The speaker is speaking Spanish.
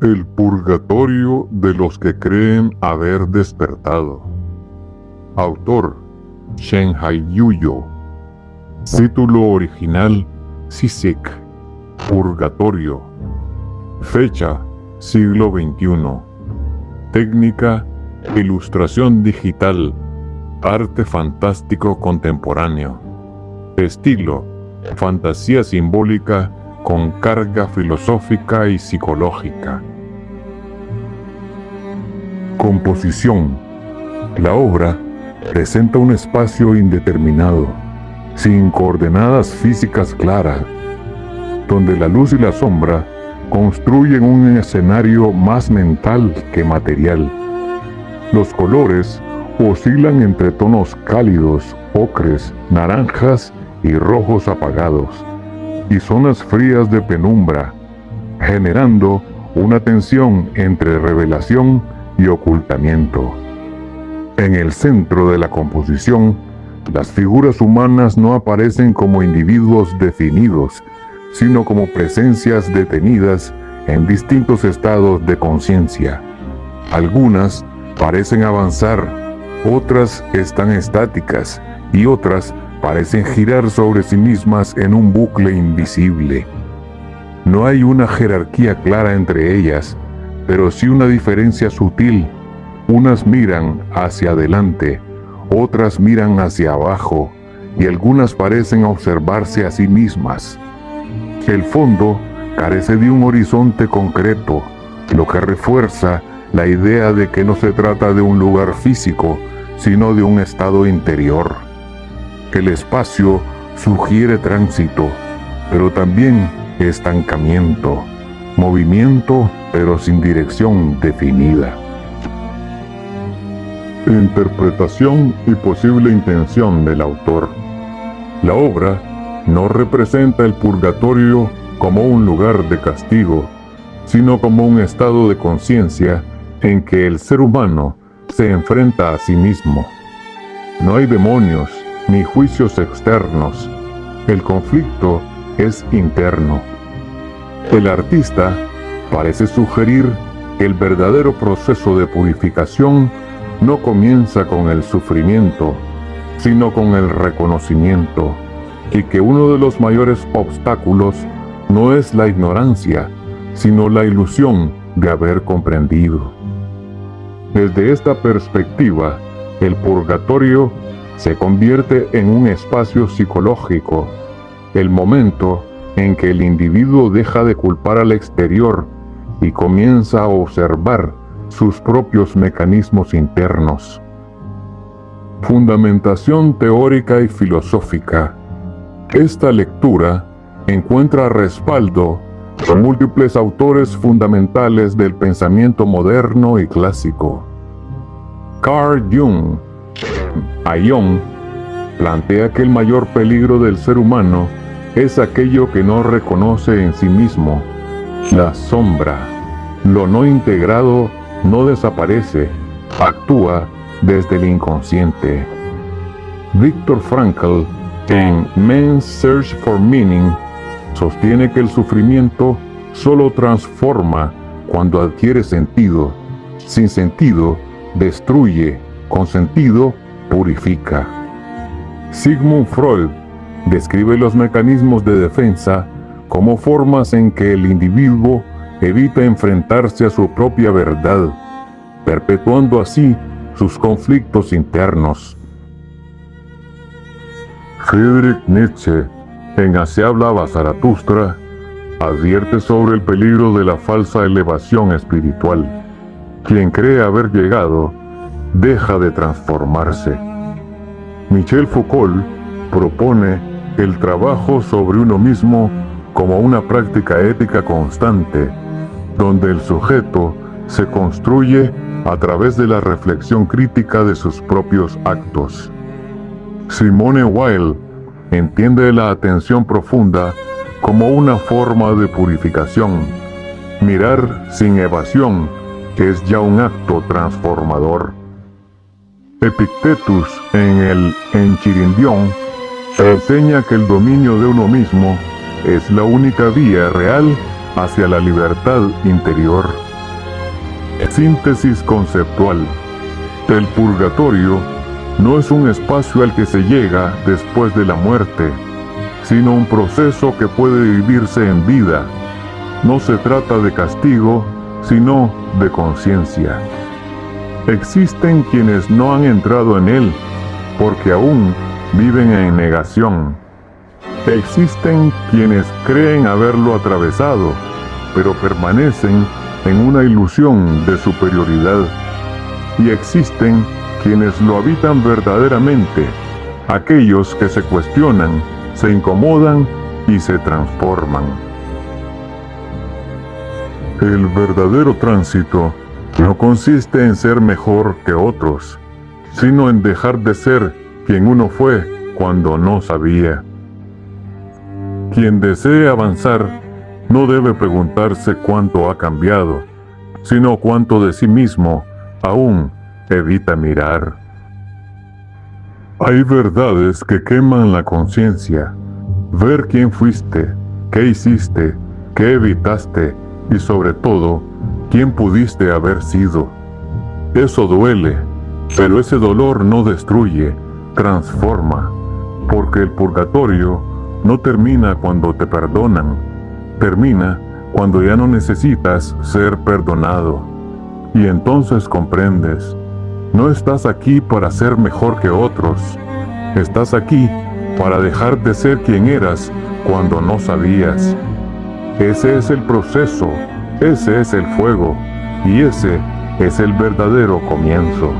El purgatorio de los que creen haber despertado. Autor: Shen Haiyuyo. Título original: Sisek. Purgatorio. Fecha: siglo XXI. Técnica: ilustración digital. Arte fantástico contemporáneo. Estilo: fantasía simbólica con carga filosófica y psicológica. Composición. La obra presenta un espacio indeterminado, sin coordenadas físicas claras, donde la luz y la sombra construyen un escenario más mental que material. Los colores oscilan entre tonos cálidos, ocres, naranjas y rojos apagados, y zonas frías de penumbra, generando una tensión entre revelación y ocultamiento. En el centro de la composición, las figuras humanas no aparecen como individuos definidos, sino como presencias detenidas en distintos estados de conciencia. Algunas parecen avanzar, otras están estáticas y otras parecen girar sobre sí mismas en un bucle invisible. No hay una jerarquía clara entre ellas, pero sí una diferencia sutil. Unas miran hacia adelante, otras miran hacia abajo, y algunas parecen observarse a sí mismas. El fondo carece de un horizonte concreto, lo que refuerza la idea de que no se trata de un lugar físico, sino de un estado interior. El espacio sugiere tránsito, pero también estancamiento, movimiento, pero sin dirección definida. Interpretación y posible intención del autor. La obra no representa el purgatorio como un lugar de castigo, sino como un estado de conciencia en que el ser humano se enfrenta a sí mismo. No hay demonios ni juicios externos. El conflicto es interno. El artista parece sugerir que el verdadero proceso de purificación no comienza con el sufrimiento, sino con el reconocimiento, y que uno de los mayores obstáculos no es la ignorancia, sino la ilusión de haber comprendido. Desde esta perspectiva, el purgatorio se convierte en un espacio psicológico, el momento en que el individuo deja de culpar al exterior y comienza a observar sus propios mecanismos internos. Fundamentación teórica y filosófica. Esta lectura encuentra respaldo en múltiples autores fundamentales del pensamiento moderno y clásico. Carl Jung, Aion, plantea que el mayor peligro del ser humano es aquello que no reconoce en sí mismo, la sombra. Lo no integrado no desaparece, actúa desde el inconsciente. Viktor Frankl, en Man's Search for Meaning, sostiene que el sufrimiento solo transforma cuando adquiere sentido. Sin sentido, destruye. Con sentido, purifica. Sigmund Freud describe los mecanismos de defensa como formas en que el individuo evita enfrentarse a su propia verdad, perpetuando así sus conflictos internos. Friedrich Nietzsche, en Así hablaba Zaratustra, advierte sobre el peligro de la falsa elevación espiritual. Quien cree haber llegado, deja de transformarse. Michel Foucault propone el trabajo sobre uno mismo como una práctica ética constante, donde el sujeto se construye a través de la reflexión crítica de sus propios actos. Simone Weil entiende la atención profunda como una forma de purificación, mirar sin evasión, que es ya un acto transformador. Epictetus, en el Enchiridion, enseña que el dominio de uno mismo es la única vía real hacia la libertad interior. Síntesis conceptual. El purgatorio no es un espacio al que se llega después de la muerte, sino un proceso que puede vivirse en vida. No se trata de castigo, sino de conciencia. Existen quienes no han entrado en él, porque aún viven en negación. Existen quienes creen haberlo atravesado, pero permanecen en una ilusión de superioridad. Y existen quienes lo habitan verdaderamente, aquellos que se cuestionan, se incomodan y se transforman. El verdadero tránsito no consiste en ser mejor que otros, sino en dejar de ser quien uno fue cuando no sabía. Quien desee avanzar no debe preguntarse cuánto ha cambiado, sino cuánto de sí mismo aún evita mirar. Hay verdades que queman la conciencia. Ver quién fuiste, qué hiciste, qué evitaste y sobre todo, quién pudiste haber sido. Eso duele, pero ese dolor no destruye, transforma, porque el purgatorio no termina cuando te perdonan, termina cuando ya no necesitas ser perdonado. Y entonces comprendes, no estás aquí para ser mejor que otros, estás aquí para dejar de ser quien eras cuando no sabías. Ese es el proceso, ese es el fuego, y ese es el verdadero comienzo.